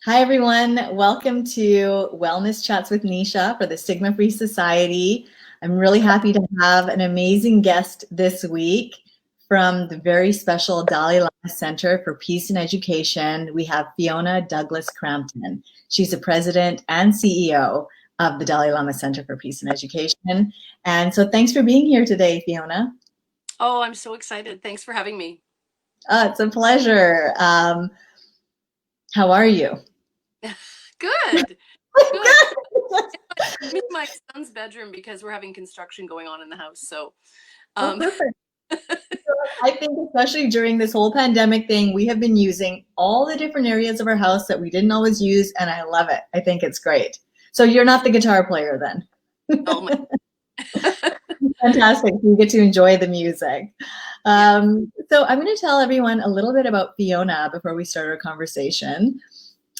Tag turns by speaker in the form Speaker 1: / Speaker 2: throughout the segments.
Speaker 1: Hi, everyone. Welcome to Wellness Chats with Nisha for the Stigma-Free Society. I'm really happy to have an amazing guest this week from the very special Dalai Lama Center for Peace and Education. We have Fiona Douglas-Crampton. She's the president and CEO of the Dalai Lama Center for Peace and Education. And so thanks for being here today, Fiona.
Speaker 2: Oh, I'm so excited. Thanks for having me.
Speaker 1: It's a pleasure. How are you?
Speaker 2: Good, good. I'm in my son's bedroom because we're having construction going on in the house. So,
Speaker 1: Oh,
Speaker 2: um,
Speaker 1: perfect. I think especially during this whole pandemic thing, we have been using all the different areas of our house that we didn't always use, and I love it. I think it's great. So you're not the guitar player then.
Speaker 2: oh my,
Speaker 1: Fantastic. You get to enjoy the music.
Speaker 2: yeah.
Speaker 1: So I'm going to tell everyone a little bit about Fiona before we start our conversation.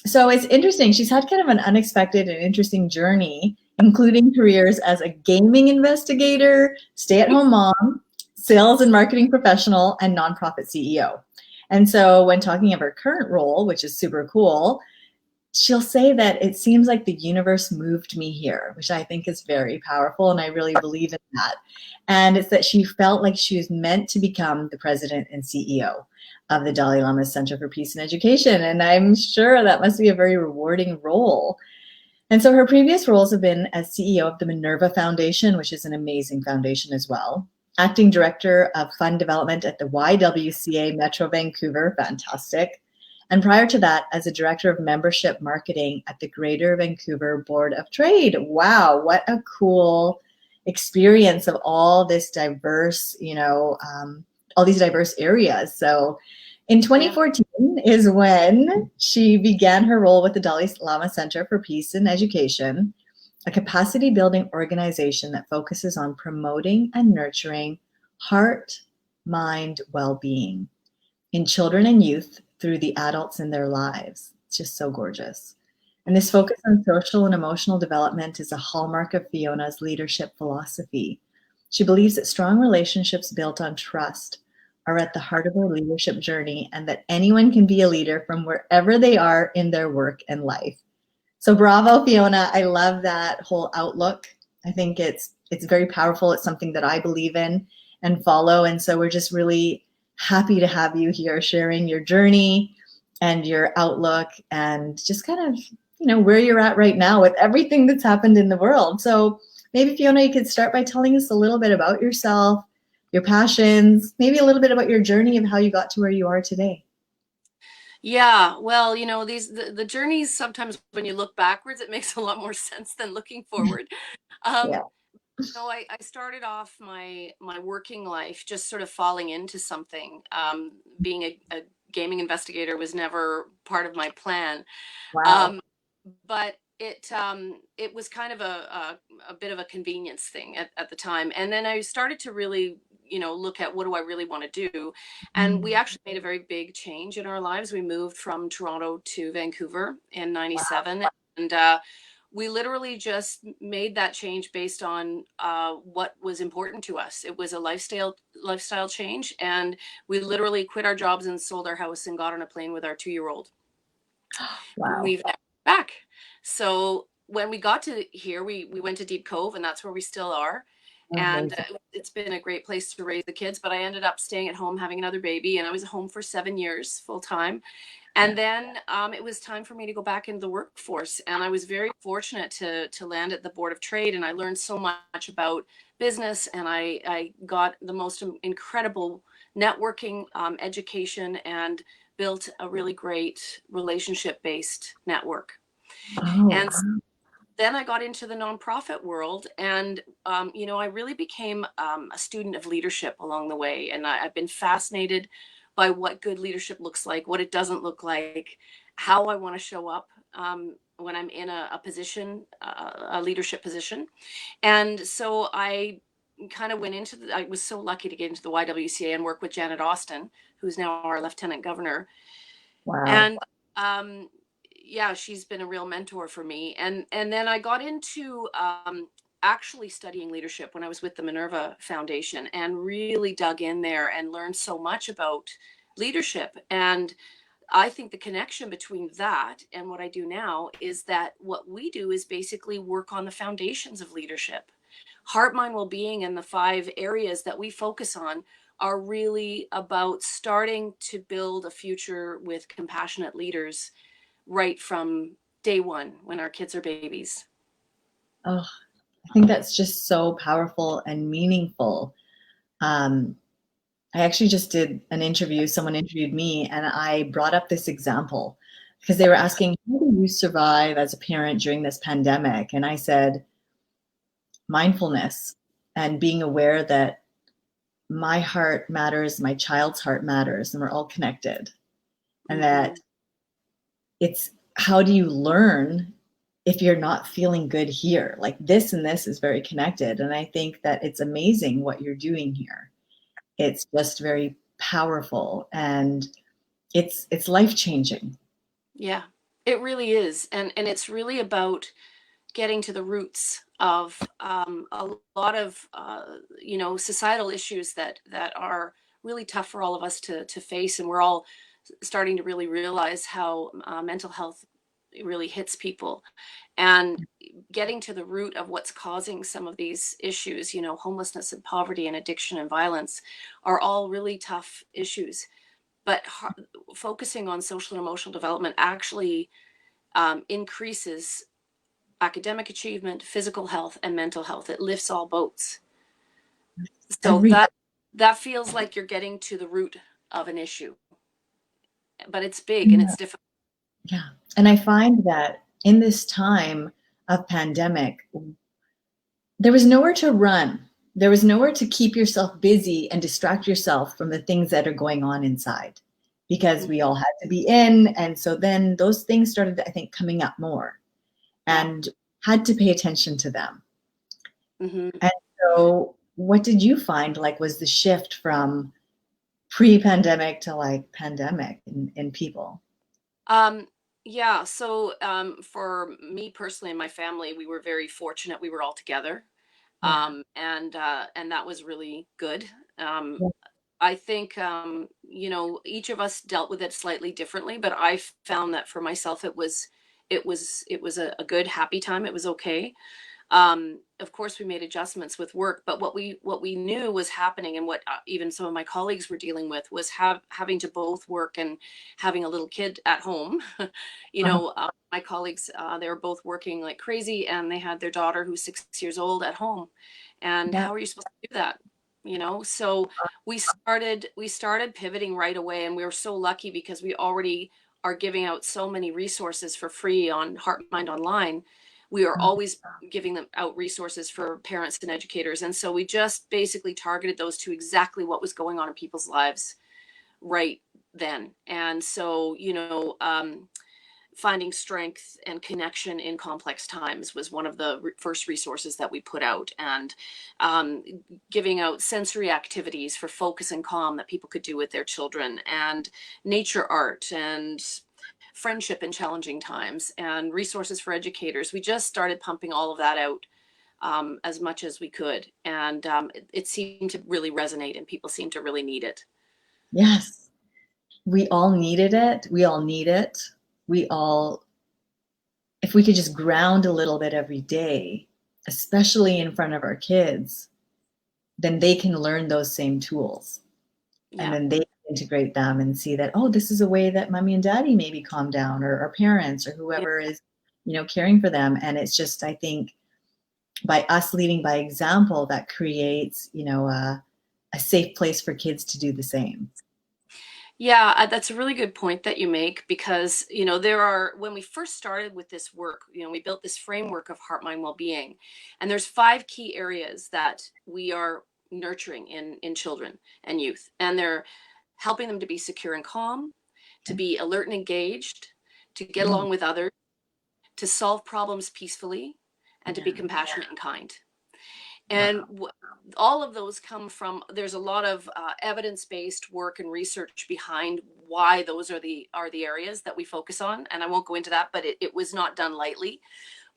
Speaker 1: So it's interesting. She's had kind of an unexpected and interesting journey, including careers as a gaming investigator, stay-at-home mom, sales and marketing professional, and nonprofit CEO. And so when talking of her current role, which is super cool, she'll say that it seems like the universe moved me here, which I think is very powerful. And I really believe in that. And it's that she felt like she was meant to become the president and CEO of the Dalai Lama Center for Peace and Education. And I'm sure that must be a very rewarding role. And so her previous roles have been as CEO of the Minerva Foundation, which is an amazing foundation as well, acting director of fund development at the YWCA Metro Vancouver, fantastic. And prior to that, as a director of membership marketing at the Greater Vancouver Board of Trade. Wow, what a cool experience of all this diverse, all these diverse areas. So in
Speaker 2: Yeah.
Speaker 1: 2014 is when she began her role with the Dalai Lama Center for Peace and Education, a capacity building organization that focuses on promoting and nurturing heart, mind, well-being in children and youth through the adults in their lives. It's just so gorgeous. And this focus on social and emotional development is a hallmark of Fiona's leadership philosophy. She believes that strong relationships built on trust are at the heart of our leadership journey and that anyone can be a leader from wherever they are in their work and life. So bravo, Fiona. I love that whole outlook. I think it's very powerful. It's something that I believe in and follow. And so we're just really happy to have you here sharing your journey and your outlook and just kind of, where you're at right now with everything that's happened in the world. So maybe Fiona, you could start by telling us a little bit about yourself, your passions, maybe a little bit about your journey of how you got to where you are today.
Speaker 2: Yeah. Well, the journeys, sometimes when you look backwards, it makes a lot more sense than looking forward.
Speaker 1: Yeah.
Speaker 2: Um, I started off my working life just sort of falling into something. Being a gaming investigator was never part of my plan.
Speaker 1: Wow.
Speaker 2: Um, but it was kind of a bit of a convenience thing at the time. And then I started to really, look at what do I really want to do. And we
Speaker 1: Mm.
Speaker 2: actually made a very big change in our lives. We moved from Toronto to Vancouver in
Speaker 1: Wow.
Speaker 2: 97. And we literally just made that change based on what was important to us. It was a lifestyle change, and we literally quit our jobs and sold our house and got on a plane with our 2-year-old.
Speaker 1: Wow.
Speaker 2: We've never been back. So when we got to here, we went to Deep Cove, and that's where we still are. And
Speaker 1: Amazing.
Speaker 2: it's been a great place to raise the kids. But I ended up staying at home, having another baby, and I was home for 7 years full time.
Speaker 1: Yeah.
Speaker 2: And then it was time for me to go back into the workforce. And I was very fortunate to land at the Board of Trade, and I learned so much about business, and I got the most incredible networking education and built a really great relationship based network.
Speaker 1: Oh,
Speaker 2: And then I got into the nonprofit world, and I really became a student of leadership along the way. And I've been fascinated by what good leadership looks like, what it doesn't look like, how I want to show up when I'm in a position, a leadership position. And so I kind of went into I was so lucky to get into the YWCA and work with Janet Austin, who's now our lieutenant governor.
Speaker 1: wow.
Speaker 2: And um, yeah, she's been a real mentor for me. And then I got into actually studying leadership when I was with the Minerva Foundation, and really dug in there and learned so much about leadership. And I think the connection between that and what I do now is that what we do is basically work on the foundations of leadership. Heart, mind, well-being, and the 5 areas that we focus on are really about starting to build a future with compassionate leaders right from day one when our kids are babies.
Speaker 1: Oh, I think that's just so powerful and meaningful. Um, I actually just did an interview. Someone interviewed me, and I brought up this example because they were asking, how do you survive as a parent during this pandemic? And I said, mindfulness and being aware that my heart matters, my child's heart matters, and we're all connected. And
Speaker 2: Mm-hmm.
Speaker 1: that it's how do you learn if you're not feeling good here? Like this and this is very connected. And I think that it's amazing what you're doing here. It's just very powerful and it's life changing.
Speaker 2: Yeah, it really is. And it's really about getting to the roots of a lot of societal issues that are really tough for all of us to face, and we're all starting to really realize how mental health really hits people, and getting to the root of what's causing some of these issues, homelessness and poverty and addiction and violence are all really tough issues. But focusing on social and emotional development actually increases academic achievement, physical health, and mental health. It lifts all boats. So
Speaker 1: Every
Speaker 2: that feels like you're getting to the root of an issue, but it's big and it's difficult.
Speaker 1: Yeah. And I find that in this time of pandemic, there was nowhere to run. There was nowhere to keep yourself busy and distract yourself from the things that are going on inside because we all had to be in. And so then those things started, I think, coming up more
Speaker 2: Yeah.
Speaker 1: and had to pay attention to them.
Speaker 2: Mm-hmm.
Speaker 1: And so what did you find like was the shift from pre-pandemic to like pandemic in people?
Speaker 2: Um, yeah. So for me personally and my family, we were very fortunate. We were all together,
Speaker 1: Yeah.
Speaker 2: and that was really good. Um,
Speaker 1: Yeah.
Speaker 2: I think each of us dealt with it slightly differently, but I found that for myself, it was a good, happy time. It was okay. Of course, we made adjustments with work, but what we knew was happening, and what even some of my colleagues were dealing with was having to both work and having a little kid at home.
Speaker 1: Uh-huh.
Speaker 2: My colleagues, they were both working like crazy, and they had their daughter who's 6 years old at home. And
Speaker 1: Yeah.
Speaker 2: how are you supposed to do that? So we started pivoting right away, and we were so lucky because we already are giving out so many resources for free on Heart Mind Online. We are always giving them out resources for parents and educators. And so we just basically targeted those to exactly what was going on in people's lives right then. And so, finding strength and connection in complex times was one of the first resources that we put out. And um, giving out sensory activities for focus and calm that people could do with their children, and nature art, and friendship in challenging times, and resources for educators. We just started pumping all of that out as much as we could. And it seemed to really resonate, and people seemed to really need it.
Speaker 1: Yes. We all needed it. We all need it. We all, if we could just ground a little bit every day, especially in front of our kids, then they can learn those same tools. And
Speaker 2: Yeah.
Speaker 1: then they can integrate them and see that, oh, this is a way that mommy and daddy maybe calm down, or parents or
Speaker 2: Yeah.
Speaker 1: whoever is, caring for them. And it's just, I think, by us leading by example, that creates, a safe place for kids to do the same.
Speaker 2: Yeah, that's a really good point that you make, because, when we first started with this work, we built this framework of heart, mind, well-being, and there's 5 key areas that we are nurturing in children and youth, and they're helping them to be secure and calm, to
Speaker 1: Okay.
Speaker 2: be alert and engaged, to get
Speaker 1: Oh,
Speaker 2: along with others, to solve problems peacefully, and to be
Speaker 1: yeah.
Speaker 2: compassionate and kind. And
Speaker 1: Wow.
Speaker 2: all of those come from, there's a lot of evidence-based work and research behind why those are the areas that we focus on, and I won't go into that, but it was not done lightly.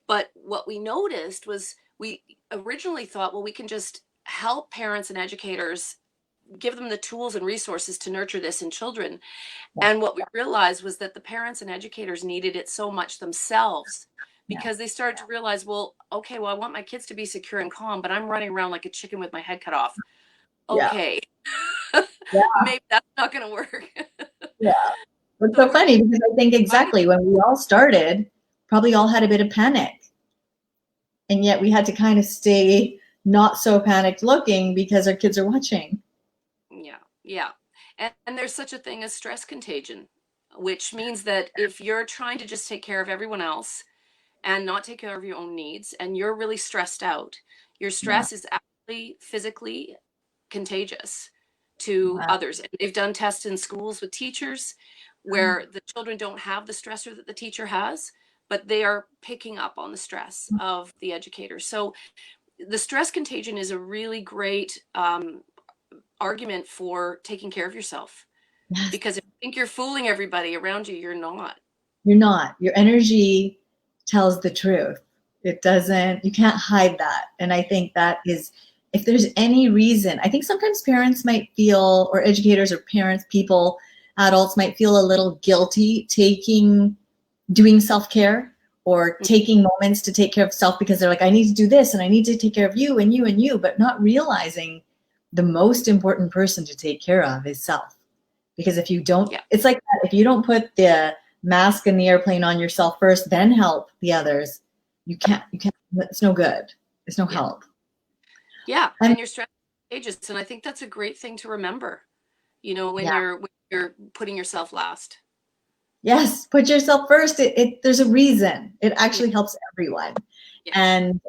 Speaker 2: But what we noticed was, we originally thought, well, we can just help parents and educators give them the tools and resources to nurture this in children.
Speaker 1: Yeah.
Speaker 2: And what we realized was that the parents and educators needed it so much themselves,
Speaker 1: Yeah.
Speaker 2: because they started to realize, well, okay, well, I want my kids to be secure and calm, but I'm running around like a chicken with my head cut off.
Speaker 1: Yeah.
Speaker 2: Okay.
Speaker 1: Yeah.
Speaker 2: Maybe that's not going to work.
Speaker 1: Yeah. It's
Speaker 2: So
Speaker 1: so
Speaker 2: we're
Speaker 1: funny because I think
Speaker 2: finding,
Speaker 1: exactly when we all started, probably all had a bit of panic. And yet we had to kind of stay not so panicked looking because our kids are watching.
Speaker 2: yeah, yeah. And there's such a thing as stress contagion, which means that if you're trying to just take care of everyone else and not take care of your own needs, and you're really stressed out, your
Speaker 1: Yeah.
Speaker 2: stress is actually physically contagious to
Speaker 1: Wow.
Speaker 2: others. And they've done tests in schools with teachers where the children don't have the stressor that the teacher has, but they are picking up on the stress of the educator. So the stress contagion is a really great argument for taking care of yourself,
Speaker 1: Yes.
Speaker 2: because if you think you're fooling everybody around you, you're not.
Speaker 1: You're not. Your energy tells the truth. It doesn't, you can't hide that. And I think that is, if there's any reason, I think sometimes parents might feel, or educators or parents, people, adults might feel a little guilty doing self-care or taking moments to take care of self because they're like, I need to do this and I need to take care of you and you and you, but not realizing the most important person to take care of is self. Because if you don't,
Speaker 2: Yeah.
Speaker 1: it's like that. If you don't put the mask in the airplane on yourself first, then help the others, you can't, it's no good. It's no help.
Speaker 2: Yeah.
Speaker 1: I'm,
Speaker 2: And your stress is contagious. And I think that's a great thing to remember, when
Speaker 1: yeah.
Speaker 2: you're putting yourself last.
Speaker 1: Yes, put yourself first. There's a reason. It
Speaker 2: Yeah.
Speaker 1: actually helps everyone.
Speaker 2: Yeah.
Speaker 1: And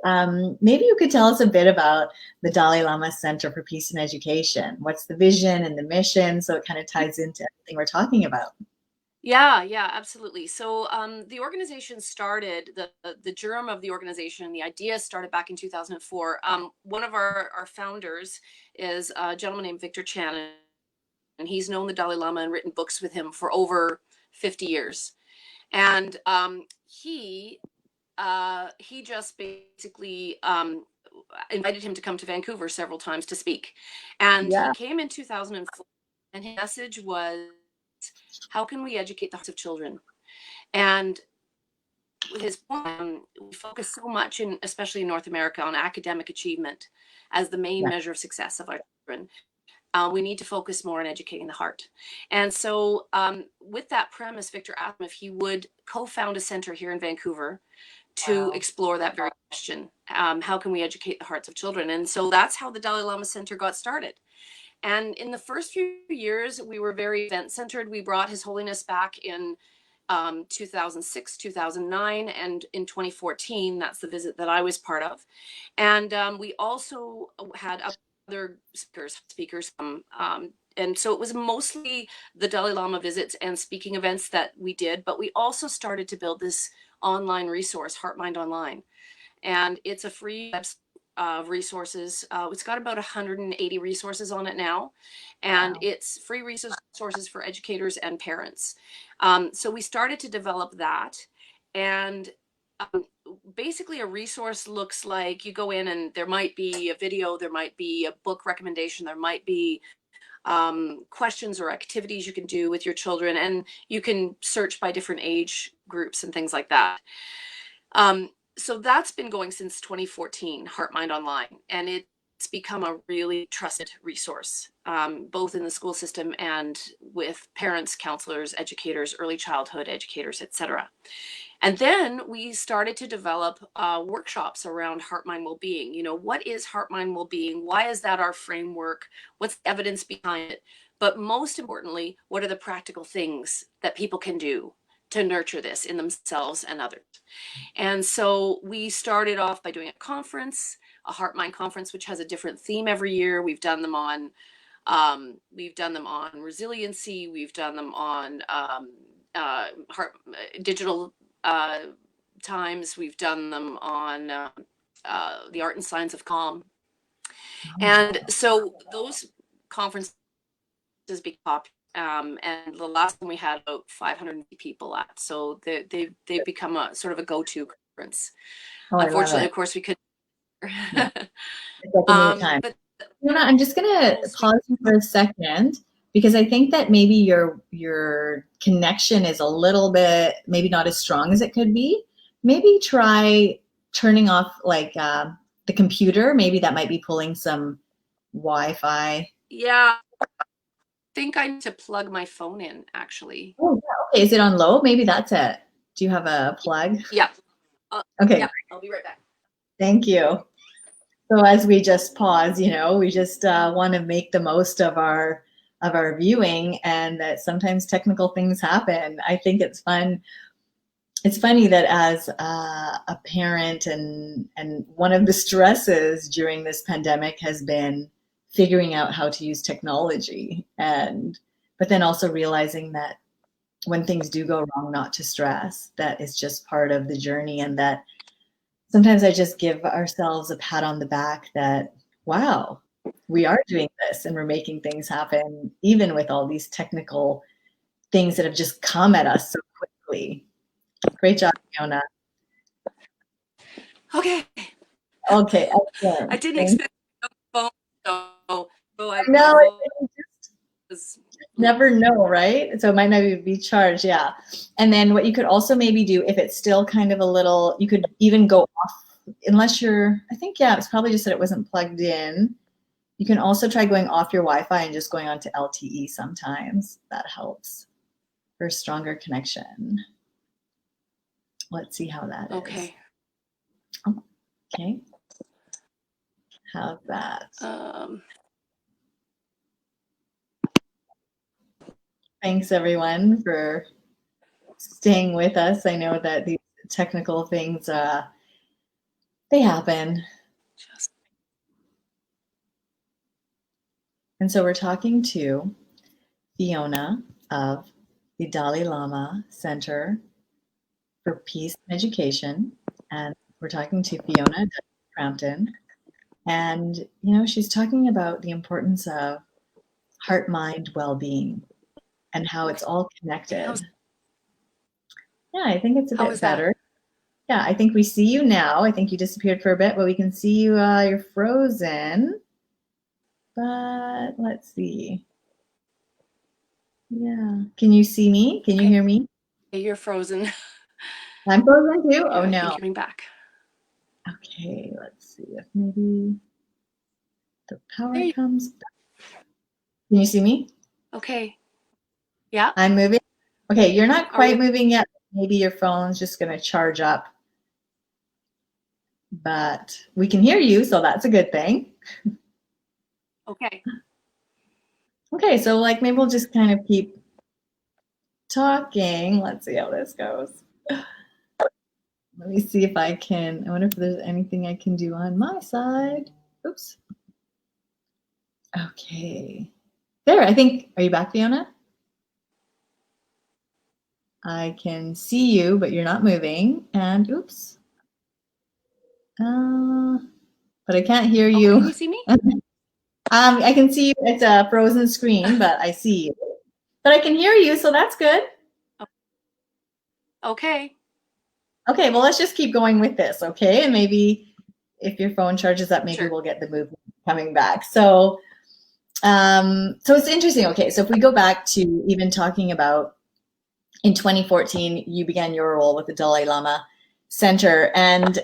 Speaker 1: maybe you could tell us a bit about the Dalai Lama Center for Peace and Education. What's the vision and the mission? So it kind of ties into everything we're talking about.
Speaker 2: Yeah, absolutely. So the organization started, the germ of the organization, the idea started back in 2004. One of our founders is a gentleman named Victor Chan, and he's known the Dalai Lama and written books with him for over 50 years. And he just basically invited him to come to Vancouver several times to speak. And he
Speaker 1: Yeah.
Speaker 2: came in 2004, and his message was, how can we educate the hearts of children? And his point, we focus so much, especially in North America, on academic achievement as the main
Speaker 1: Yeah.
Speaker 2: measure of success of our children. We need to focus more on educating the heart. And so with that premise, Victor asked him if he would co-found a center here in Vancouver to explore that very question. How can we educate the hearts of children? And so that's how the Dalai Lama Center got started. And in the first few years, we were very event centered. We brought His Holiness back in 2006, 2009, and in 2014. That's the visit that I was part of. And we also had other speakers. And so it was mostly the Dalai Lama visits and speaking events that we did. But we also started to build this online resource, Heart Mind Online. And it's a free website of resources. It's got about 180 resources on it now, and it's free resources for educators and parents. So we started to develop that, and basically a resource looks like you go in and there might be a video, there might be a book recommendation, there might be questions or activities you can do with your children, and you can search by different age groups and things like that. So that's been going since 2014, Heart Mind Online, and it's become a really trusted resource, both in the school system and with parents, counselors, educators, early childhood educators, etc. And then we started to develop workshops around heart mind well-being. What is heart mind well-being? Why is that our framework? What's the evidence behind it? But most importantly, what are the practical things that people can do to nurture this in themselves and others? And so we started off by doing a heart mind conference, which has a different theme every year. We've done them on resiliency. We've done them on digital times. We've done them on the art and science of calm. And so those conferences became popular. And the last one we had about 500 people at. So they've become a sort of a go-to conference.
Speaker 1: Oh, I love
Speaker 2: Unfortunately,
Speaker 1: it.
Speaker 2: of course, we could.
Speaker 1: Yeah. It's like a new time.
Speaker 2: But
Speaker 1: Fiona, I'm just gonna pause you for a second because I think that maybe your connection is a little bit maybe not as strong as it could be. Maybe try turning off like the computer. Maybe that might be pulling some Wi-Fi.
Speaker 2: Yeah, I think I need to plug my phone in actually.
Speaker 1: Oh, yeah. Okay. Is it on low? Maybe that's it. Do you have a plug?
Speaker 2: Yeah.
Speaker 1: Okay.
Speaker 2: Yeah, I'll be right back.
Speaker 1: Thank you. So as we just pause, we just want to make the most of our viewing, and that sometimes technical things happen. I think it's fun. It's funny that as a parent, and one of the stresses during this pandemic has been figuring out how to use technology, but then also realizing that when things do go wrong, not to stress, that it's just part of the journey, and that sometimes I just give ourselves a pat on the back that, wow, we are doing this and we're making things happen, even with all these technical things that have just come at us so quickly. Great job, Fiona.
Speaker 2: Okay.
Speaker 1: Okay,
Speaker 2: I
Speaker 1: excellent.
Speaker 2: didn't expect the phone, so
Speaker 1: I
Speaker 2: my
Speaker 1: know,
Speaker 2: phone
Speaker 1: you just
Speaker 2: was
Speaker 1: never know, right? So it might not even be charged, yeah. And then what you could also maybe do, if it's still kind of a little, you could even go off, unless I think, yeah, it's probably just that it wasn't plugged in. You can also try going off your Wi-Fi and just going on to LTE sometimes. That helps for a stronger connection. Let's see how that is.
Speaker 2: okay.
Speaker 1: Okay. How's that? Thanks, everyone, for staying with us. I know that these technical things, they happen. And so we're talking to Fiona of the Dalai Lama Center for Peace and Education. And we're talking to Fiona Douglas-Crampton. And, she's talking about the importance of heart-mind well-being and how it's all connected. Yeah, I think it's a bit better. Yeah, I think we see you now. I think you disappeared for a bit, but we can see you. You're frozen. But let's see. Yeah. Can you see me? Can you hear me?
Speaker 2: You're frozen.
Speaker 1: I'm frozen too?
Speaker 2: Yeah,
Speaker 1: Oh, no.
Speaker 2: I think you're coming back.
Speaker 1: Okay, let's see if maybe the power comes back. Can you see me?
Speaker 2: Okay. Yeah.
Speaker 1: I'm moving. Okay, you're not quite moving yet. Maybe your phone's just going to charge up. But we can hear you, so that's a good thing.
Speaker 2: Okay.
Speaker 1: Okay, so maybe we'll just kind of keep talking. Let's see how this goes. Let me see if I wonder if there's anything I can do on my side. Oops. Okay. There, I think, are you back, Fiona? I can see you, but you're not moving. And oops. But I can't hear you.
Speaker 2: Can you see me?
Speaker 1: I can see you. It's a frozen screen, but I see you. But I can hear you, so that's good.
Speaker 2: Okay.
Speaker 1: Okay, well, let's just keep going with this, okay? And maybe if your phone charges up, maybe we'll get the movement coming back. So it's interesting. Okay, so if we go back to even talking about in 2014, you began your role with the Dalai Lama Center. And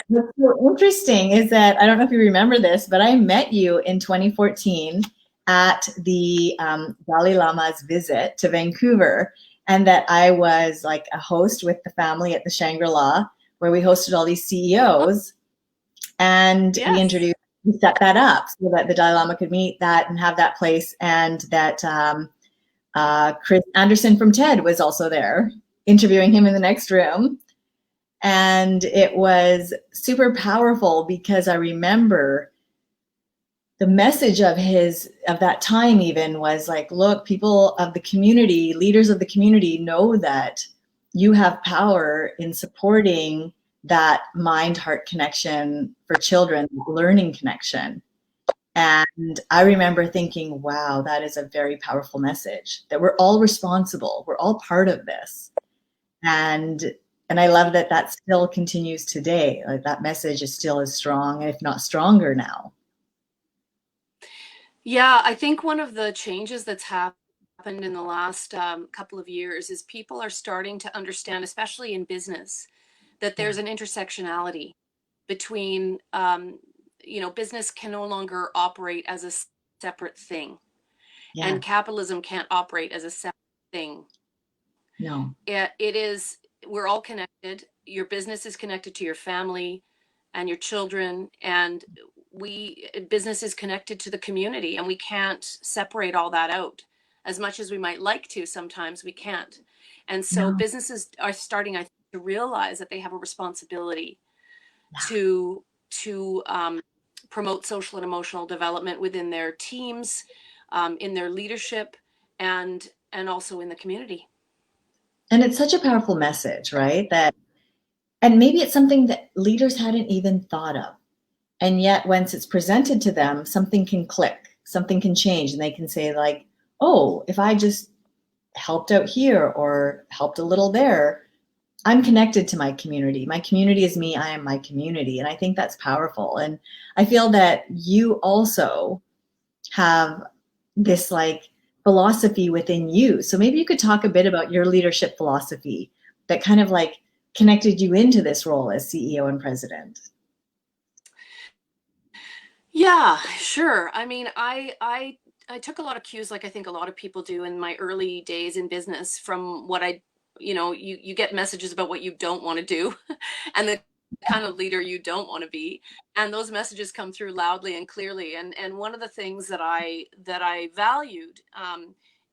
Speaker 1: what's so interesting is that, I don't know if you remember this, but I met you in 2014 at the Dalai Lama's visit to Vancouver, and that I was like a host with the family at the Shangri-La, where we hosted all these CEOs, and we set that up so that the Dalai Lama could meet that and have that place, and that Chris Anderson from TED was also there, interviewing him in the next room. And it was super powerful because I remember the message of that time even was like, look, people of the community, leaders of the community, know that you have power in supporting that mind-heart connection for children, learning connection. And I remember thinking, wow, that is a very powerful message, that we're all responsible. We're all part of this. And I love that still continues today. Like, that message is still as strong, if not stronger now.
Speaker 2: Yeah, I think one of the changes that's happened in the last couple of years is people are starting to understand, especially in business, that
Speaker 1: Yeah.
Speaker 2: there's an intersectionality between, business can no longer operate as a separate thing,
Speaker 1: Yeah.
Speaker 2: and capitalism can't operate as a separate thing.
Speaker 1: No.
Speaker 2: It is, we're all connected. Your business is connected to your family and your children, and business is connected to the community, and we can't separate all that out. As much as we might like to, sometimes we can't. And so
Speaker 1: No.
Speaker 2: businesses are starting, I think, to realize that they have a responsibility
Speaker 1: Yeah.
Speaker 2: to promote social and emotional development within their teams, in their leadership, and also in the community.
Speaker 1: And it's such a powerful message, right? That, and maybe it's something that leaders hadn't even thought of. And yet, once it's presented to them, something can click, something can change, and they can say, like, oh, if I just helped out here or helped a little there, I'm connected to my community. My community is me. I am my community. And I think that's powerful. And I feel that you also have this like philosophy within you. So maybe you could talk a bit about your leadership philosophy that kind of like connected you into this role as CEO and president.
Speaker 2: Yeah, sure. I mean, I took a lot of cues, like I think a lot of people do in my early days in business, from what you get messages about what you don't want to do and the kind of leader you don't want to be, and those messages come through loudly and clearly. And one of the things that I valued,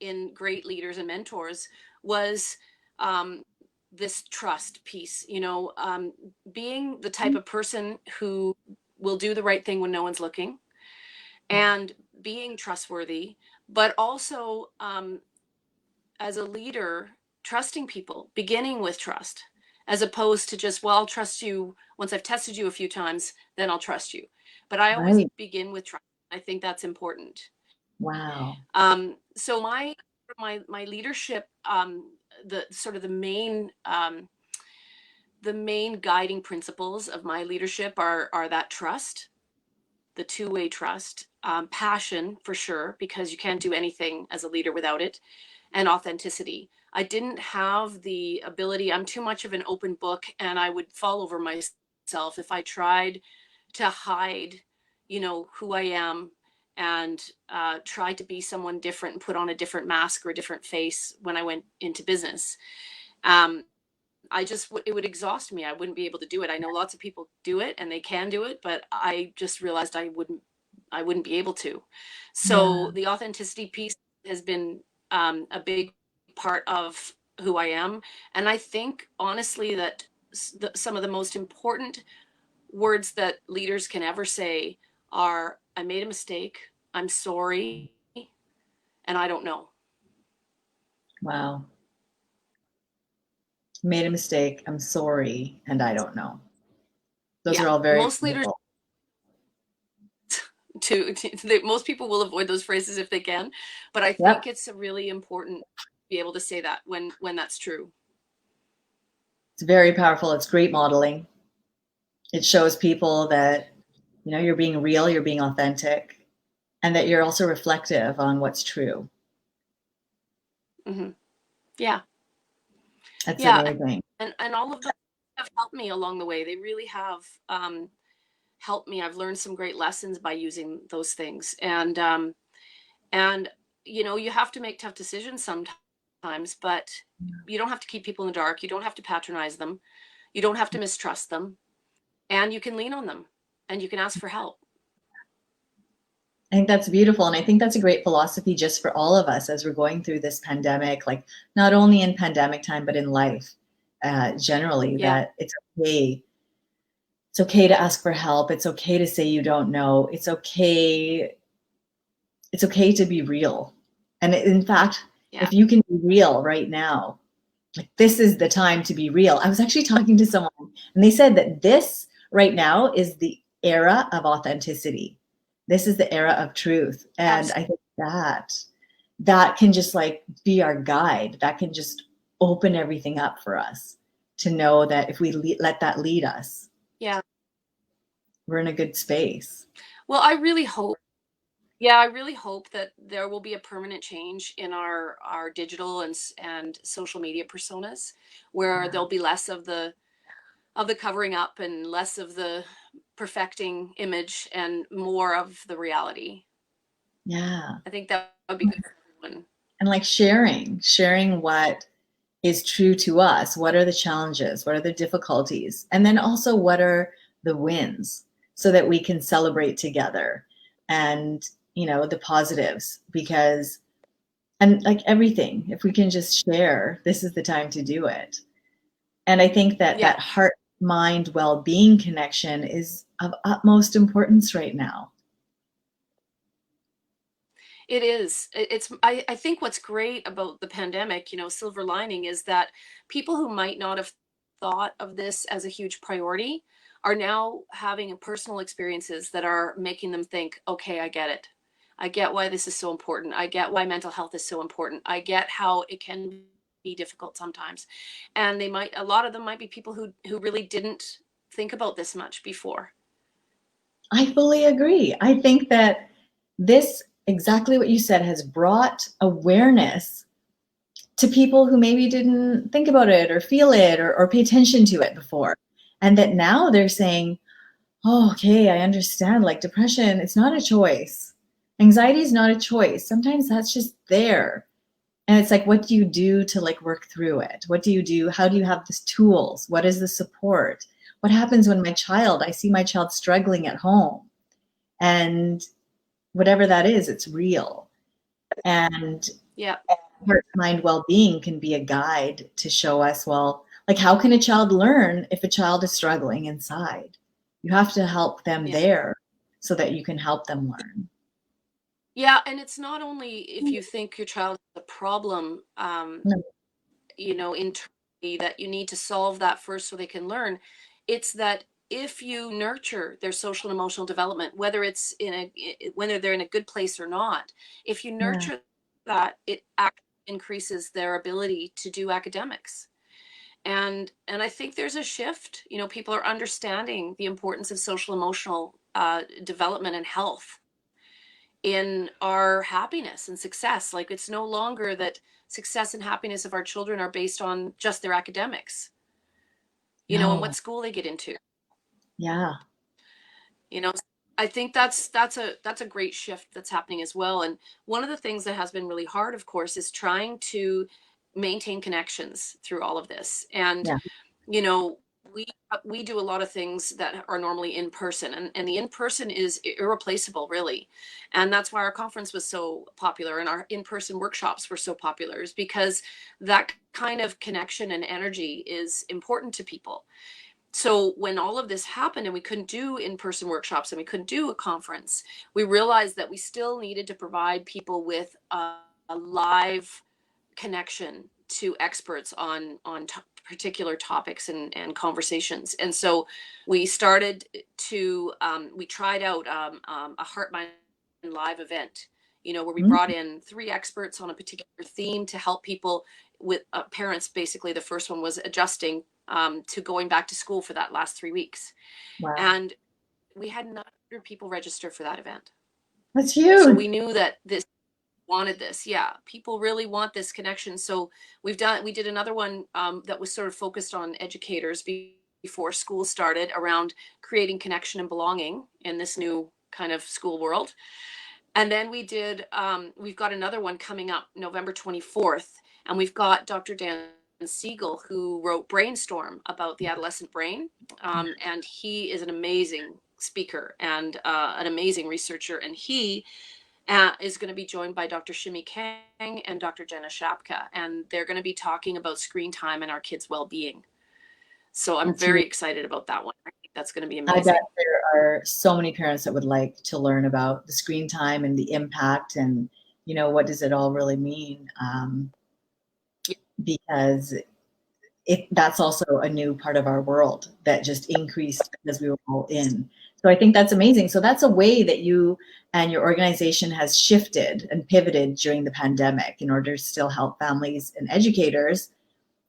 Speaker 2: in great leaders and mentors, was, um, this trust piece. Being the type of person who will do the right thing when no one's looking,
Speaker 1: Yeah.
Speaker 2: and being trustworthy, but also, as a leader, trusting people, beginning with trust, as opposed to just, well, I'll trust you once I've tested you a few times, then I'll trust you. But I always
Speaker 1: Right.
Speaker 2: begin with trust. I think that's important.
Speaker 1: Wow.
Speaker 2: So my leadership, the sort of the main guiding principles of my leadership are that trust, the two-way trust, passion for sure, because you can't do anything as a leader without it, and authenticity. I didn't have the ability. I'm too much of an open book, and I would fall over myself if I tried to hide, who I am, and try to be someone different and put on a different mask or a different face when I went into business. Um, it would exhaust me. I wouldn't be able to do it. I know lots of people do it and they can do it, but I just realized I wouldn't be able to.
Speaker 1: Yeah.
Speaker 2: So the authenticity piece has been, a big part of who I am. And I think honestly that some of the most important words that leaders can ever say are, I made a mistake, I'm sorry, and I don't know.
Speaker 1: Wow. Made a mistake. I'm sorry. And I don't know. Those
Speaker 2: Yeah.
Speaker 1: are all very
Speaker 2: Most leaders
Speaker 1: beautiful.
Speaker 2: most people will avoid those phrases if they can, but I think
Speaker 1: Yep.
Speaker 2: it's really important to be able to say that when that's true.
Speaker 1: It's very powerful. It's great modeling. It shows people that, you're being real, you're being authentic, and that you're also reflective on what's true.
Speaker 2: Hmm. Yeah.
Speaker 1: That's
Speaker 2: Yeah.
Speaker 1: amazing.
Speaker 2: And all of them have helped me along the way. They really have, helped me. I've learned some great lessons by using those things. And you have to make tough decisions sometimes, but you don't have to keep people in the dark. You don't have to patronize them. You don't have to mistrust them, and you can lean on them, and you can ask for help.
Speaker 1: I think that's beautiful. And I think that's a great philosophy just for all of us as we're going through this pandemic, like not only in pandemic time, but in life generally,
Speaker 2: Yeah.
Speaker 1: that it's okay. It's okay to ask for help. It's okay to say you don't know. It's okay. It's okay to be real. And in fact,
Speaker 2: Yeah.
Speaker 1: if you can be real right now, like this is the time to be real. I was actually talking to someone and they said that this right now is the era of authenticity. This is the era of truth. And I
Speaker 2: Absolutely.
Speaker 1: think that can just like be our guide. That can just open everything up for us to know that if we let that lead us,
Speaker 2: Yeah.
Speaker 1: we're in a good space.
Speaker 2: Well, I really hope. Yeah, I really hope that there will be a permanent change in our digital and social media personas, where
Speaker 1: Yeah.
Speaker 2: there'll be less of the covering up and less of the perfecting image and more of the reality.
Speaker 1: Yeah.
Speaker 2: I think that would be good for everyone.
Speaker 1: And like sharing what is true to us. What are the challenges? What are the difficulties? And then also, what are the wins so that we can celebrate together and, the positives? Because, and like everything, if we can just share, this is the time to do it. And I think that
Speaker 2: Yeah,
Speaker 1: that heart mind well being connection is of utmost importance right now.
Speaker 2: it is. I think what's great about the pandemic, silver lining, is that people who might not have thought of this as a huge priority are now having personal experiences that are making them think, okay, I get it. I get why this is so important. I get why mental health is so important. I get how it can be difficult sometimes. And a lot of them might be people who really didn't think about this much before.
Speaker 1: I fully agree. I think that this, exactly what you said, has brought awareness to people who maybe didn't think about it or feel it or pay attention to it before. And that now they're saying, oh, okay, I understand. Like depression, it's not a choice. Anxiety is not a choice. Sometimes that's just there. And it's like, what do you do to like work through it? What do you do? How do you have the tools? What is the support? What happens when I see my child struggling at home? And whatever that is, it's real. And
Speaker 2: Yeah.
Speaker 1: heart mind well-being can be a guide to show us, well, like how can a child learn if a child is struggling inside? You have to help them
Speaker 2: Yeah.
Speaker 1: there so that you can help them learn.
Speaker 2: Yeah, and it's not only if you think your child has a problem,
Speaker 1: No.
Speaker 2: internally, that you need to solve that first so they can learn. It's that if you nurture their social and emotional development, whether it's whether they're in a good place or not, if you
Speaker 1: Yeah.
Speaker 2: nurture that, it actually increases their ability to do academics. And I think there's a shift. People are understanding the importance of social emotional development and health in our happiness and success. Like, it's no longer that success and happiness of our children are based on just their academics, and
Speaker 1: No.
Speaker 2: what school they get into.
Speaker 1: Yeah.
Speaker 2: You know, I think that's a great shift that's happening as well. And one of the things that has been really hard, of course, is trying to maintain connections through all of this. And
Speaker 1: Yeah.
Speaker 2: you know we do a lot of things that are normally in person, and the in person is irreplaceable, really. And that's why our conference was so popular and our in person workshops were so popular, is because that kind of connection and energy is important to people. So when all of this happened and we couldn't do in-person workshops and we couldn't do a conference, we realized that we still needed to provide people with a live connection to experts on particular topics and conversations. And so we started to we tried out a Heart Mind Live event, where we
Speaker 1: Mm.
Speaker 2: brought in three experts on a particular theme to help people with parents. Basically, the first one was adjusting to going back to school for that last 3 weeks,
Speaker 1: Wow.
Speaker 2: and we had 900 people register for that event.
Speaker 1: That's
Speaker 2: So
Speaker 1: huge.
Speaker 2: we knew that this wanted this. Yeah, people really want this connection. So we did another one that was sort of focused on educators before school started, around creating connection and belonging in this new kind of school world. And then we've got another one coming up November 24th, and we've got Dr. Dan Siegel, who wrote Brainstorm about the adolescent brain. And he is an amazing speaker and an amazing researcher. And he is going to be joined by Dr. Shimi Kang and Dr. Jenna Shapka, and they're going to be talking about screen time and our kids' well-being. So I'm
Speaker 1: That's huge.
Speaker 2: very excited about that one. I think that's going to be
Speaker 1: I bet
Speaker 2: amazing.
Speaker 1: there are so many parents that would like to learn about the screen time and the impact and, what does it all really mean? Because that's also a new part of our world that just increased because we were all in. So I think that's amazing. So that's a way that you and your organization has shifted and pivoted during the pandemic in order to still help families and educators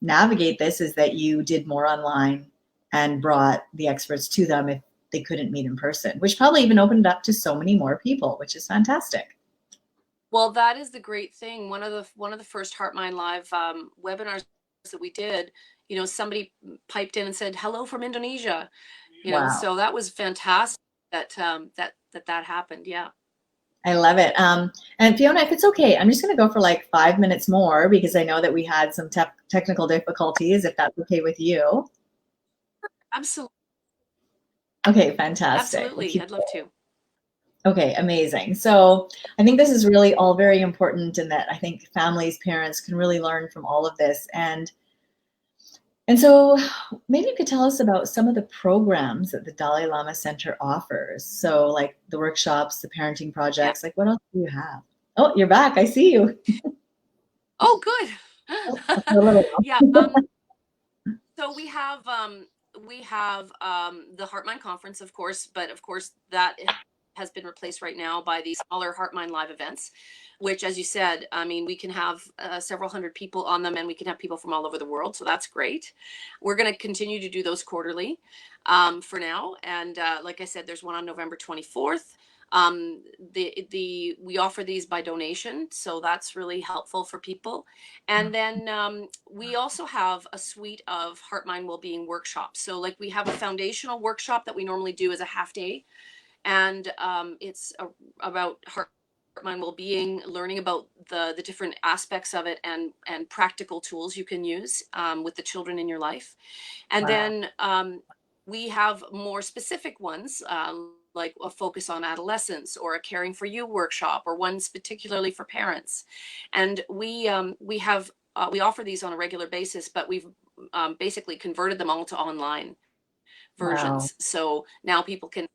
Speaker 1: navigate this, is that you did more online and brought the experts to them they couldn't meet in person, which probably even opened up to so many more people, which is fantastic.
Speaker 2: Well, that is the great thing. One of the first Heart Mind Live webinars that we did, somebody piped in and said hello from Indonesia.
Speaker 1: Wow.
Speaker 2: So that was fantastic that that happened. Yeah.
Speaker 1: I love it. And Fiona, if it's okay, I'm just going to go for like 5 minutes more because I know that we had some technical difficulties, if that's okay with you.
Speaker 2: Absolutely.
Speaker 1: Okay, fantastic. We'll
Speaker 2: Absolutely.
Speaker 1: keep
Speaker 2: I'd love to.
Speaker 1: Okay, amazing. So I think this is really all very important in that I think families, parents can really learn from all of this. And so maybe you could tell us about some of the programs that the Dalai Lama Center offers. So like the workshops, the parenting
Speaker 2: Yeah.
Speaker 1: projects, like what else do you have? Oh, you're back. I see you.
Speaker 2: Oh, good.
Speaker 1: A little
Speaker 2: Yeah. So we have the Heart Mind Conference, of course, but of course that has been replaced right now by these smaller Heart Mind Live events, which, as you said, I mean, we can have several hundred people on them, and we can have people from all over the world. So that's great. We're going to continue to do those quarterly for now, and like I said, there's one on November 24th. We offer these by donation, so that's really helpful for people. And then we also have a suite of Heart Mind Wellbeing workshops. So like we have a foundational workshop that we normally do as a half day, and about heart mind well-being, learning about the different aspects of it, and practical tools you can use with the children in your life. And
Speaker 1: wow.
Speaker 2: then we have more specific ones, like a focus on adolescence, or a caring for you workshop, or ones particularly for parents. And we offer these on a regular basis, but we've basically converted them all to online
Speaker 1: Wow.
Speaker 2: versions. So now people can,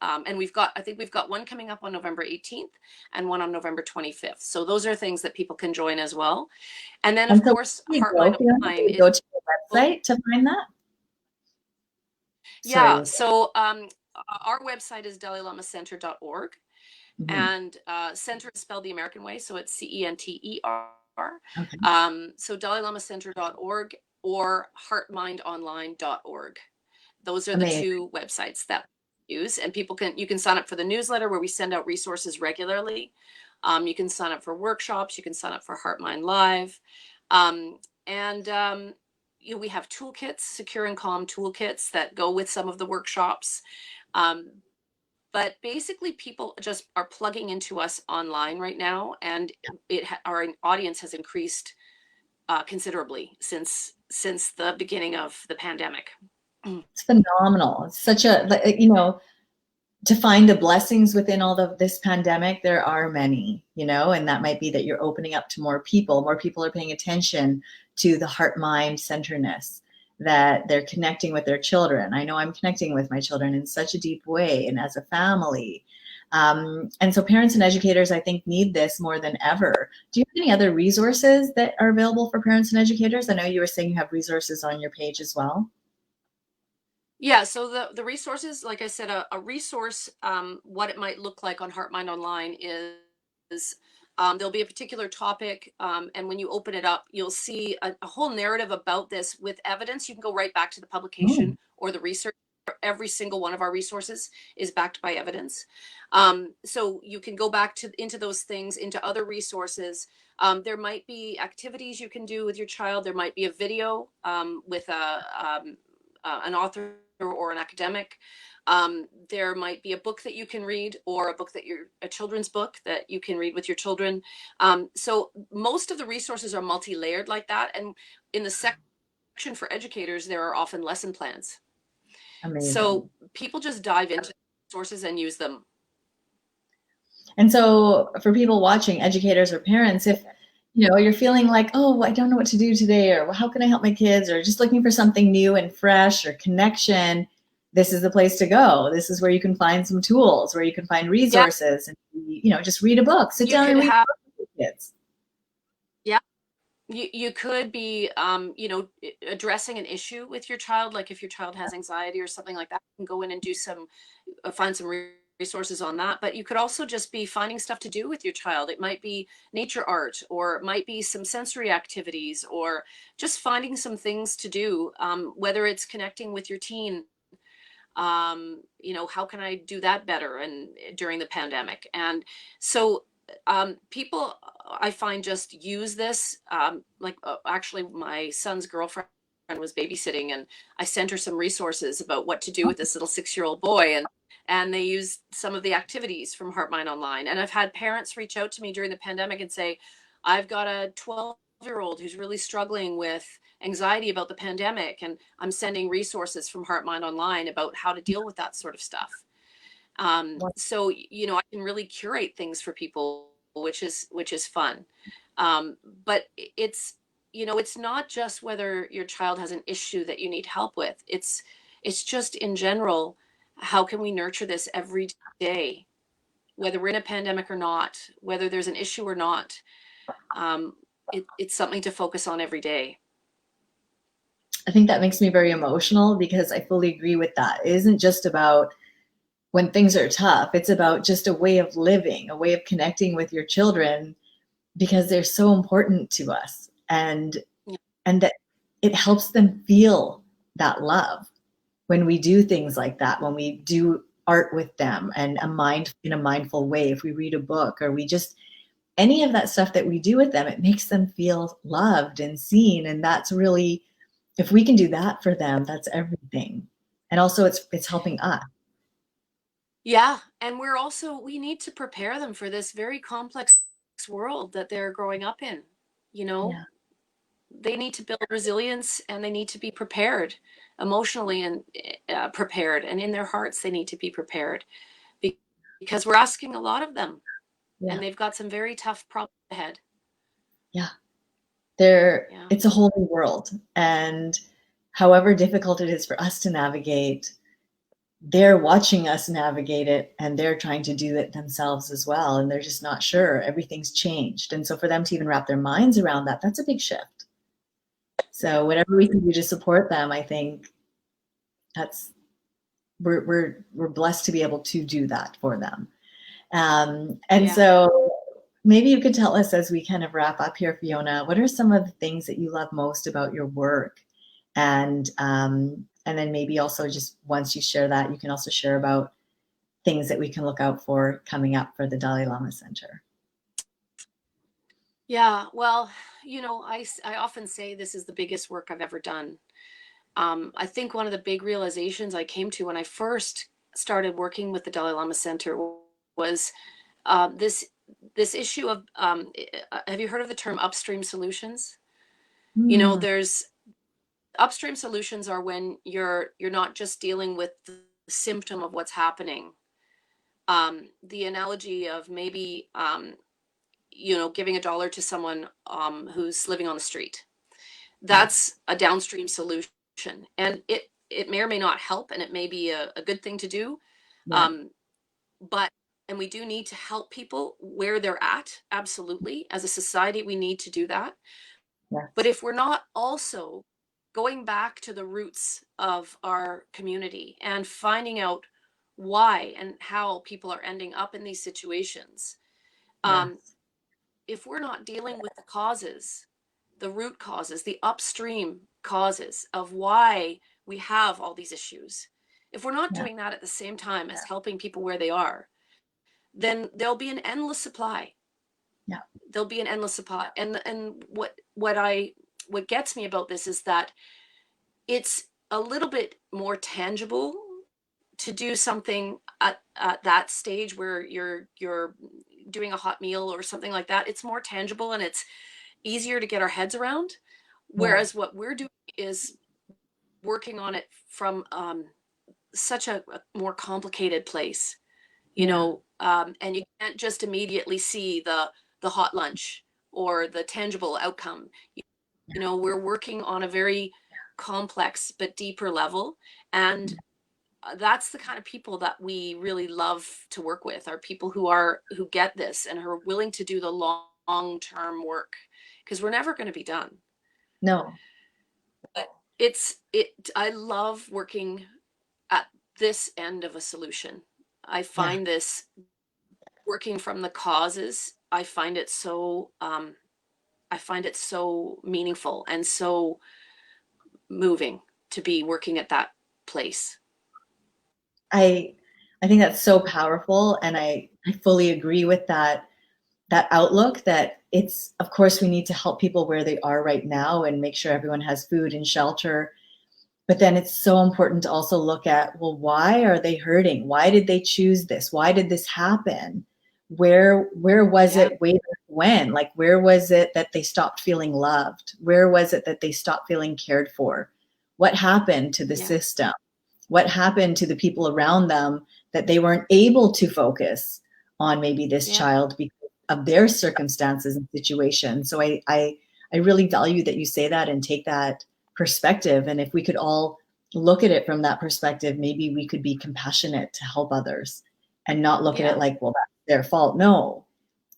Speaker 2: and I think we've got one coming up on November 18th and one on November 25th. So those are things that people can join as well. And then, of
Speaker 1: And so
Speaker 2: course,
Speaker 1: where do you
Speaker 2: Heart
Speaker 1: go,
Speaker 2: Mind
Speaker 1: Fiona? Do
Speaker 2: Online
Speaker 1: you
Speaker 2: is,
Speaker 1: go to the website to find that? Sorry.
Speaker 2: yeah. So our website is DalaiLamaCenter.org,
Speaker 1: Mhm.
Speaker 2: and center is spelled the American way. So it's CENTER.
Speaker 1: Okay.
Speaker 2: So DalaiLamaCenter.org or HeartMindOnline.org. Those are the
Speaker 1: Amazing.
Speaker 2: two websites that we use, and you can sign up for the newsletter where we send out resources regularly. You can sign up for workshops. You can sign up for Heart Mind Live, and we have toolkits, secure and calm toolkits that go with some of the workshops. Um, but basically, people just are plugging into us online right now, and our audience has increased considerably since the beginning of the pandemic.
Speaker 1: It's phenomenal. It's such a, to find the blessings within all of this pandemic, there are many, and that might be that you're opening up to more people. More people are paying attention to the heart mind centeredness, that they're connecting with their children. I know I'm connecting with my children in such a deep way and as a family. And so parents and educators, I think, need this more than ever. Do you have any other resources that are available for parents and educators? I know you were saying you have resources on your page as well.
Speaker 2: Yeah, so the resources, like I said, a resource, what it might look like on Heart Mind Online is there'll be a particular topic, and when you open it up, you'll see a whole narrative about this with evidence. You can go right back to the publication
Speaker 1: Oh,
Speaker 2: or the research. Every single one of our resources is backed by evidence, so you can go back into those things, into other resources. There might be activities you can do with your child. There might be a video with an author or an academic. There might be a book that you can read, or a children's book that you can read with your children. So most of the resources are multi-layered like that. And in the section for educators, there are often lesson plans.
Speaker 1: amazing.
Speaker 2: So people just dive into sources and use them.
Speaker 1: And so for people watching, educators or parents, if you're feeling like, oh, I don't know what to do today, or how can I help my kids, or just looking for something new and fresh or connection, this is the place to go. This is where you can find some tools, where you can find
Speaker 2: Yeah,
Speaker 1: resources, and just read a book, sit
Speaker 2: you
Speaker 1: down and
Speaker 2: could
Speaker 1: read
Speaker 2: have,
Speaker 1: a book with your kids.
Speaker 2: yeah, you could be, addressing an issue with your child. Like if your child has anxiety or something like that, you can go in and find some resources on that. But you could also just be finding stuff to do with your child. It might be nature art, or it might be some sensory activities, or just finding some things to do, whether it's connecting with your teen, You know, how can I do that better and during the pandemic? And so people, I find, just use this. Actually, my son's girlfriend was babysitting, and I sent her some resources about what to do with this little 6-year-old boy, and they used some of the activities from Heart Mind Online. And I've had parents reach out to me during the pandemic and say, I've got a 12-year-old who's really struggling with anxiety about the pandemic, and I'm sending resources from Heart Mind Online about how to deal with that sort of stuff. So you know, I can really curate things for people, which is fun. But it's, you know, it's not just whether your child has an issue that you need help with. It's just in general, how can we nurture this every day, whether we're in a pandemic or not, whether there's an issue or not. um, it's something to focus on every day.
Speaker 1: I think that makes me very emotional because I fully agree with that. It isn't just about when things are tough, it's about just a way of living, a way of connecting with your children because they're so important to us.
Speaker 2: Yeah.
Speaker 1: And that it helps them feel that love when we do things like that, when we do art with them and in a mindful way, if we read a book or we just any of that stuff that we do with them, it makes them feel loved and seen. And that's really, if we can do that for them, that's everything. And also it's helping us.
Speaker 2: Yeah, and we need to prepare them for this very complex world that they're growing up in. You know,
Speaker 1: Yeah.
Speaker 2: they need to build resilience, and they need to be prepared emotionally, and prepared, and in their hearts they need to be prepared, because we're asking a lot of them,
Speaker 1: Yeah.
Speaker 2: and they've got some very tough problems ahead.
Speaker 1: Yeah. There
Speaker 2: Yeah.
Speaker 1: it's a whole new world. And however difficult it is for us to navigate, they're watching us navigate it and they're trying to do it themselves as well. And they're just not sure. Everything's changed. And so for them to even wrap their minds around that, that's a big shift.
Speaker 2: Yeah.
Speaker 1: So whatever we can do to support them, I think that's we're blessed to be able to do that for them. And
Speaker 2: Yeah.
Speaker 1: so maybe you could tell us as we kind of wrap up here, Fiona, what are some of the things that you love most about your work? And then maybe also just once you share that, you can also share about things that we can look out for coming up for the Dalai Lama Center.
Speaker 2: Yeah. Well, you know, I often say this is the biggest work I've ever done. I think one of the big realizations I came to when I first started working with the Dalai Lama Center was this issue of, have you heard of the term upstream solutions? You know,
Speaker 1: Hmm.
Speaker 2: there's upstream solutions are when you're not just dealing with the symptom of what's happening. The analogy of maybe, you know, giving $1 to someone who's living on the street. That's
Speaker 1: Yes.
Speaker 2: a downstream solution, and it may or may not help, and it may be a good thing to do.
Speaker 1: Yeah.
Speaker 2: um, but and we do need to help people where they're at, absolutely. As a society, we need to do that. But
Speaker 1: Yes.
Speaker 2: if we're not also going back to the roots of our community and finding out why and how people are ending up in these situations, um,
Speaker 1: Yes.
Speaker 2: if we're not dealing with the causes, the root causes, the upstream causes of why we have all these issues, if we're not
Speaker 1: Yeah.
Speaker 2: doing that at the same time as helping people where they are, then there'll be an endless supply.
Speaker 1: Yeah.
Speaker 2: There'll be an endless supply. And what gets me about this is that it's a little bit more tangible to do something at that stage where you're doing a hot meal or something like that. It's more tangible and it's easier to get our heads around.
Speaker 1: Yeah.
Speaker 2: Whereas what we're doing is working on it from such a more complicated place, you
Speaker 1: Yeah.
Speaker 2: know, and you can't just immediately see the hot lunch or the tangible outcome. You know, we're working on a very complex but deeper level, and that's the kind of people that we really love to work with, are people who get this and who are willing to do the long term work, because we're never going to be done.
Speaker 1: No.
Speaker 2: But I love working at this end of a solution. I
Speaker 1: Yeah.
Speaker 2: find this, working from the causes, I find it so meaningful and so moving to be working at that place.
Speaker 1: I I think that's so powerful, and I fully agree with that outlook that it's, of course, we need to help people where they are right now and make sure everyone has food and shelter. But then it's so important to also look at, well, why are they hurting? Why did they choose this? Why did this happen? Where was
Speaker 2: Yeah,
Speaker 1: it way back when? Like, where was it that they stopped feeling loved? Where was it that they stopped feeling cared for? What happened to the
Speaker 2: yeah,
Speaker 1: system? What happened to the people around them that they weren't able to focus on maybe this
Speaker 2: yeah,
Speaker 1: child because of their circumstances and situations? So I really value that you say that and take that perspective. And if we could all look at it from that perspective, maybe we could be compassionate to help others and not look at it
Speaker 2: yeah,
Speaker 1: like, well, that's their fault. No,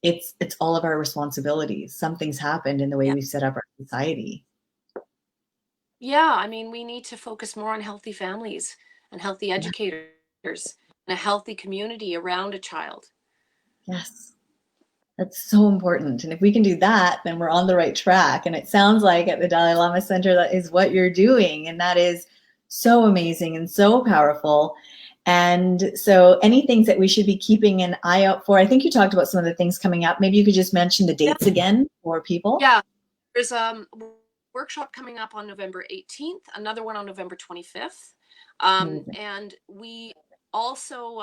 Speaker 1: it's all of our responsibilities. Something's happened in the way
Speaker 2: yeah.
Speaker 1: we've set up our society.
Speaker 2: Yeah, I mean, we need to focus more on healthy families and healthy
Speaker 1: Yeah.
Speaker 2: educators and a healthy community around a child.
Speaker 1: Yes. That's so important. And if we can do that, then we're on the right track. And it sounds like at the Dalai Lama Center, that is what you're doing. And that is so amazing and so powerful. And so, any things that we should be keeping an eye out for? I think you talked about some of the things coming up. Maybe you could just mention the
Speaker 2: Yeah,
Speaker 1: dates again for people.
Speaker 2: yeah. There's a workshop coming up on November 18th, another one on November 25th.
Speaker 1: Amazing.
Speaker 2: And we also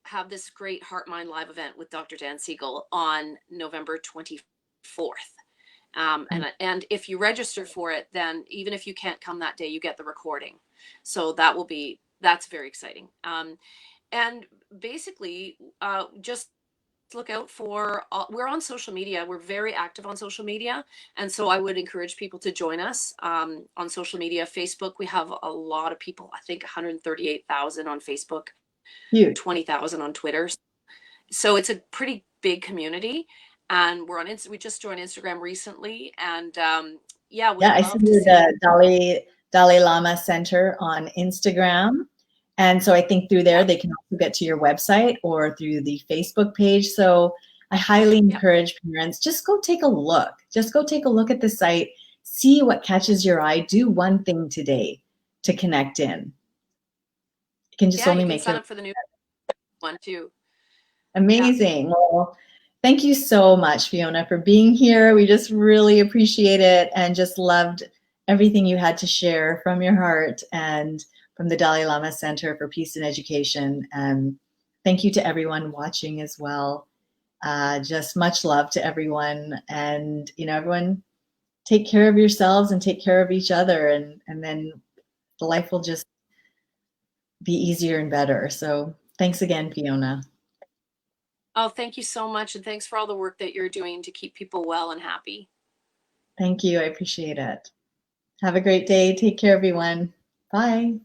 Speaker 2: have this great Heart Mind Live event with Dr. Dan Siegel on November 24th. And if you register for it, then even if you can't come that day, you get the recording. So that's very exciting. And basically, just look out for we're on social media, we're very active on social media, and so I would encourage people to join us on social media. Facebook, we have a lot of people, I think 138,000 on Facebook,
Speaker 1: Huge.
Speaker 2: 20,000 on Twitter, so it's a pretty big community. And we just joined Instagram recently, and yeah, would
Speaker 1: Yeah, I see
Speaker 2: love to
Speaker 1: you're
Speaker 2: see.
Speaker 1: the Dalai Lama Center on Instagram. And so I think through there
Speaker 2: Yeah,
Speaker 1: they can also get to your website or through the Facebook page. So I highly
Speaker 2: yeah,
Speaker 1: encourage parents, just go take a look. Just go take a look at the site, see what catches your eye, do one thing today to connect in. It can just
Speaker 2: yeah,
Speaker 1: only
Speaker 2: you can
Speaker 1: make
Speaker 2: sign
Speaker 1: your
Speaker 2: up for the new one too. Yeah.
Speaker 1: amazing. Well, thank you so much, Fiona, for being here. We just really appreciate it and just loved everything you had to share from your heart and from the Dalai Lama Center for Peace and Education. And thank you to everyone watching as well. Just much love to everyone. And, everyone take care of yourselves and take care of each other. And then the life will just be easier and better. So thanks again, Fiona.
Speaker 2: Oh, thank you so much, and thanks for all the work that you're doing to keep people well and happy.
Speaker 1: Thank you. I appreciate it. Have a great day. Take care, everyone. Bye.